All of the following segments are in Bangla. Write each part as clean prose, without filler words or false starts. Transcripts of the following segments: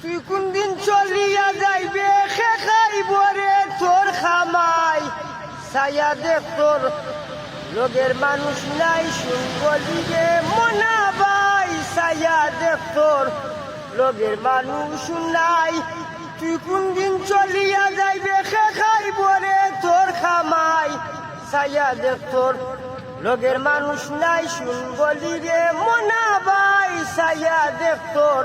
তুই কোন দিন চলিয়া যাইবে খে খাইব রে তোর খামাই ছায়া দেখ তোর লোকের মানুষ নাই শুনবলি রে মনা ভাই ছায়া দেখ তোর লোকের মানুষ নাই। তুই কোন দিন চলিয়া যাইবে খে খাইব রে তোর খামাই ছায়া দেখ তোর লোকের মানুষ নাই শুনবলি রে মনা ভাই ছায়া দেখ তোর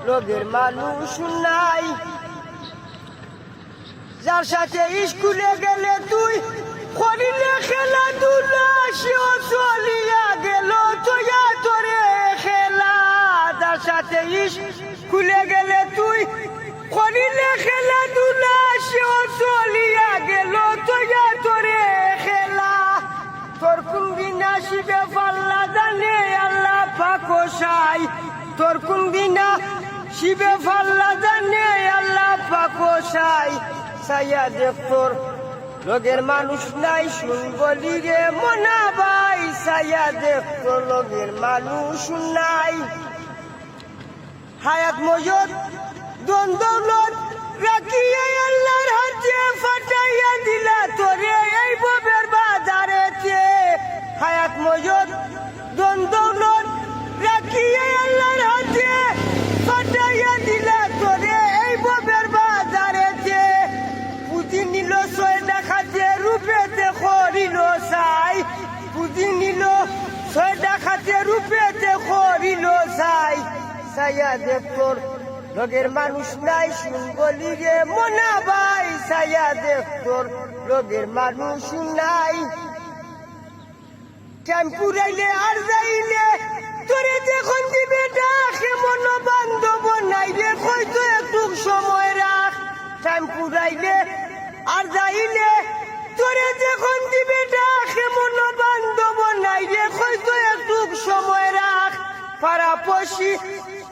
লোকের মানুষ নাই। যার সাথে স্কুলে গেলে তুই করিলে খেলাধুলা সেও চলিয়া গেল তোয়া তোরে খেলা। যার সাথে স্কুলে গেলে তুই করিলে খেলাধুলা সেও চলিয়া গেল তোয়া তোরে খেলা। তোর কোন দিন আসিবে পাল্লা জানে আল্লাহ পাক সাই। তোর কোন দিন শিবে পাল্লা জানে আল্লাহ পাক সাই। ছায়া দেখ তোর লোকের মানুষ নাই শুনবলি রে মনা ভাই ছায়া দেখ তোর লোকের মানুষ নাই। হায়াত মজুদ দন দৌলত রাখিয়ে আল্লাহর হাতে ফাটাইয়া দিলা তোরে এই ববের বাজারেতে। হায়াত মজুদ দন দৌলত রাখিয়ে আল্লাহর হাতে ফাটাইয়া দিলা তোরে এই ববের বাজারেতে। পুঁজি নিল ছয় ডাকাতে রূপেতে করিল চাই। পুঁজি নিল ছয় ডাকাতে রূপেতে করিল চাই। ছায়া দেখ তোর লোকের মানুষ নাই শুনবলি রে মনা ভাই ছায়া দেখ তোর লোকের মানুষ নাই। টেম্পুরাইলে আর যাইলে তোরে যখন দিবে ডাকে মন বান্ধব নাই রে হয়তো একটু সময় রাখ। টেম্পুরাইলে আর যাইলে তোরে যখন দিবে ডাকে মন বান্ধব নাই রে হয়তো একটু সময় রাখ। পারাপশি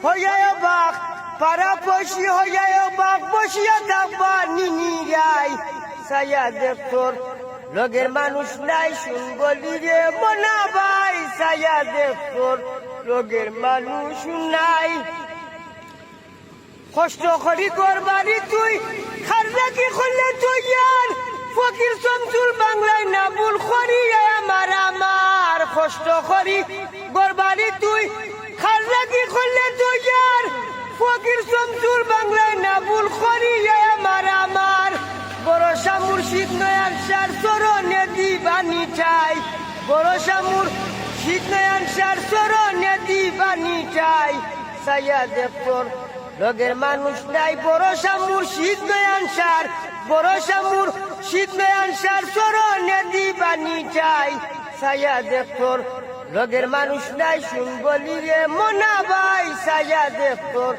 হইয়ায় বাঘ পারাপশি হইয়ায় বাঘ বসিয়া থাকবা নিনি রাই। ছায়া দেখ তোর লোকের মানুষ নাই শুনবলি রে মনা ভাই ছায়া দেখ তোর লোকের মানুষ নাই। কষ্ট করি করবারি তুই খারলা কি করলে তুই আর ফকির শমসুল বাংলায় না ভুল করি আমার আমার। কষ্ট করি করবারি তুই খারলা কি করলে তুই আর ফকির শমসুল বাংলায় না ভুল করি আমার আমার। বরসা মুর্শিদ নয়ান সার চরণে দিবানি চাই। বরসা মুর্শিদ নয়ান সার চরণে দিবানি চাই। ছায়া দেখ তোর লোকের মানুষ নাই বরসা মুর্শিদ নয়ান সার বরসা মুর্শিদ নয়ান সার চরণে দিবানি চাই। ছায়া দেখ তোর লোকের মানুষ নাই শুনবলি রে মনা ভাই ছায়া দেখ তোর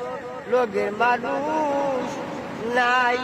লোকের মানুষ নাই।